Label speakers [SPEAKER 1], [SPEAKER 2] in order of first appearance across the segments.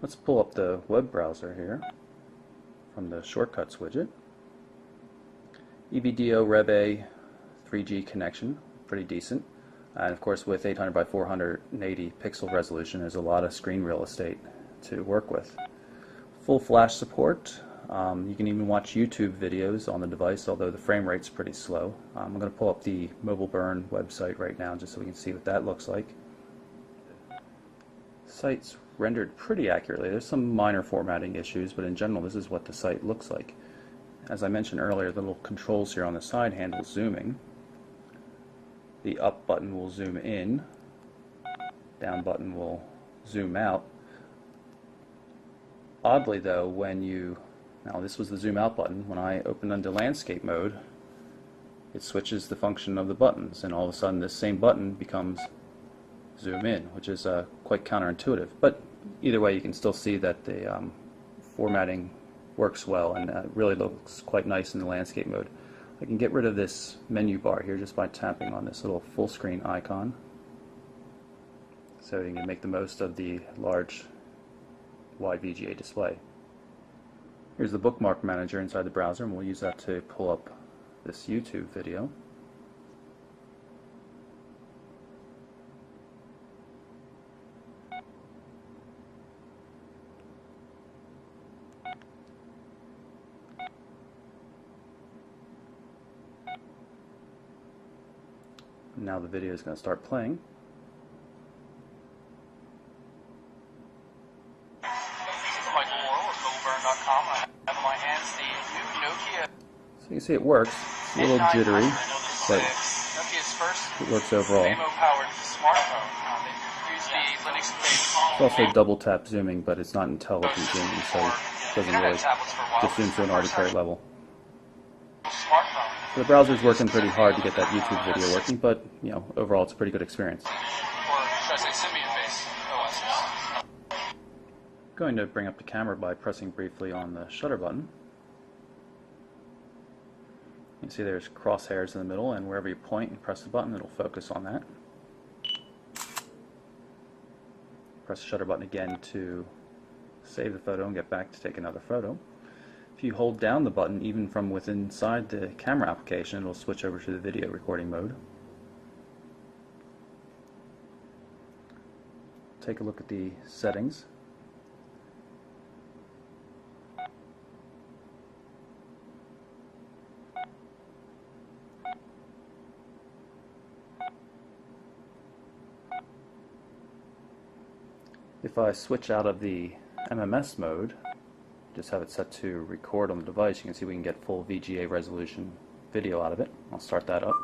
[SPEAKER 1] Let's pull up the web browser here from the Shortcuts widget. EBDO Rev A 3G connection, pretty decent. And of course with 800 by 480 pixel resolution, there's a lot of screen real estate to work with. Full flash support. You can even watch YouTube videos on the device, although the frame rate's pretty slow. I'm going to pull up the Mobile Burn website right now just so we can see what that looks like. The site's rendered pretty accurately. There's some minor formatting issues, but in general this is what the site looks like. As I mentioned earlier, the little controls here on the side handle zooming. The up button will zoom in, down button will zoom out. Oddly though, now this was the zoom out button, when I open under landscape mode, it switches the function of the buttons, and all of a sudden this same button becomes zoom in, which is quite counterintuitive. But either way, you can still see that the formatting works well, and really looks quite nice in the landscape mode. I can get rid of this menu bar here just by tapping on this little full screen icon, so you can make the most of the large wide VGA display. Here's the bookmark manager inside the browser, and we'll use that to pull up this YouTube video. Now the video is going to start playing.
[SPEAKER 2] Michael Worrell with MobileBurn.com. I have in my hands the new Nokia.
[SPEAKER 1] So you can see it works. It's a little jittery, but
[SPEAKER 2] Nokia's first
[SPEAKER 1] it works overall.
[SPEAKER 2] Waymo-powered smartphone. They use the Linux-based
[SPEAKER 1] It's also double tap zooming, but it's not intelligent zooming, so it doesn't really just zoom to an arbitrary level.
[SPEAKER 2] smartphone.
[SPEAKER 1] So the browser's working pretty hard to get that YouTube video working, but overall it's a pretty good experience.
[SPEAKER 2] Or should I say Symbian-based OSs?
[SPEAKER 1] I'm going to bring up the camera by pressing briefly on the shutter button. You can see there's crosshairs in the middle, and wherever you point and press the button, it'll focus on that. Press the shutter button again to save the photo and get back to take another photo. If you hold down the button, even from within inside the camera application, it'll switch over to the video recording mode. Take a look at the settings. If I switch out of the MMS mode, just have it set to record on the device, you can see we can get full VGA resolution video out of it. I'll start that up.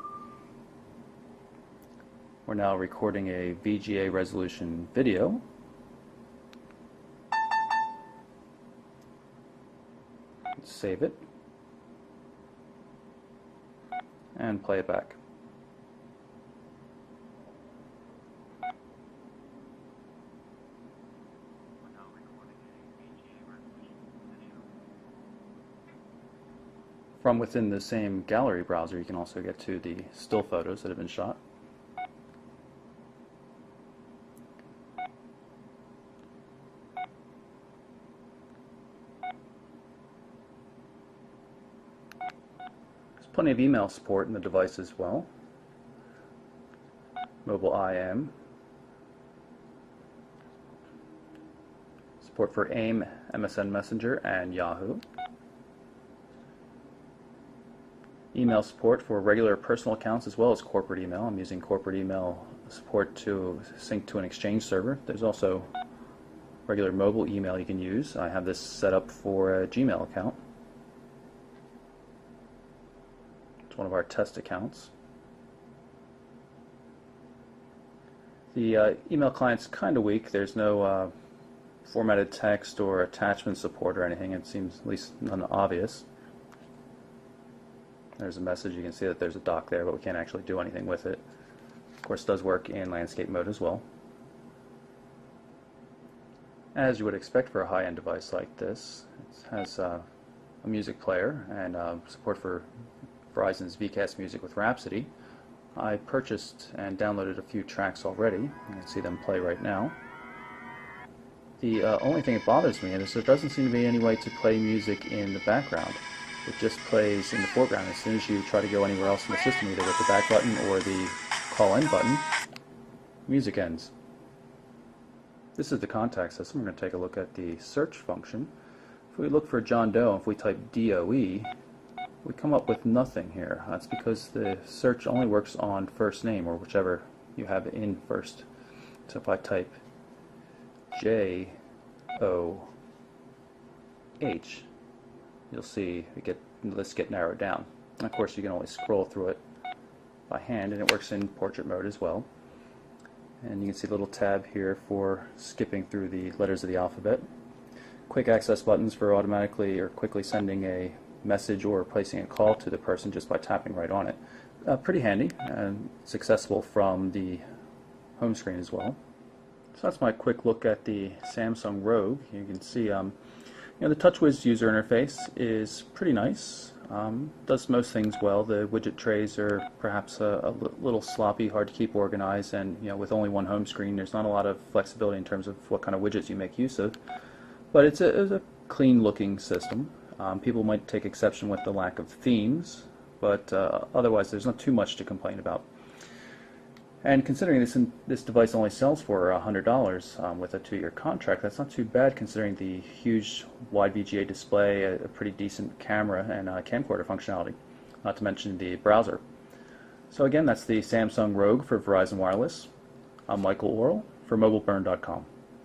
[SPEAKER 1] We're now recording a VGA resolution video. Save it and play it back. From within the same gallery browser, you can also get to the still photos that have been shot. There's plenty of email support in the device as well. Mobile IM. Support for AIM, MSN Messenger, and Yahoo. Email support for regular personal accounts as well as corporate email. I'm using corporate email support to sync to an Exchange server. There's also regular mobile email you can use. I have this set up for a Gmail account. It's one of our test accounts. The email client's kind of weak. There's no formatted text or attachment support or anything. It seems at least none obvious. There's a message. You can see that there's a dock there, but we can't actually do anything with it. Of course, it does work in landscape mode as well. As you would expect for a high-end device like this, it has a music player and support for Verizon's VCast music with Rhapsody. I purchased and downloaded a few tracks already. You can see them play right now. The only thing that bothers me is there doesn't seem to be any way to play music in the background. It just plays in the foreground. As soon as you try to go anywhere else in the system, either with the back button or the call-in button, music ends. This is the contact system. We're going to take a look at the search function. If we look for John Doe, if we type DOE, we come up with nothing here. That's because the search only works on first name, or whichever you have in first. So if I type JOH, you'll see the lists get narrowed down. And of course, you can only scroll through it by hand, and it works in portrait mode as well. And you can see a little tab here for skipping through the letters of the alphabet. Quick access buttons for automatically or quickly sending a message or placing a call to the person just by tapping right on it. Pretty handy, and it's accessible from the home screen as well. So that's my quick look at the Samsung Rogue. You can see the TouchWiz user interface is pretty nice. Does most things well. The widget trays are perhaps a little sloppy, hard to keep organized, and with only one home screen, there's not a lot of flexibility in terms of what kind of widgets you make use of. But it's a clean-looking system. People might take exception with the lack of themes, but otherwise, there's not too much to complain about. And considering this device only sells for $100 with a 2-year contract, that's not too bad considering the huge wide VGA display, a pretty decent camera, and camcorder functionality, not to mention the browser. So again, that's the Samsung Rogue for Verizon Wireless. I'm Michael Orrell for MobileBurn.com.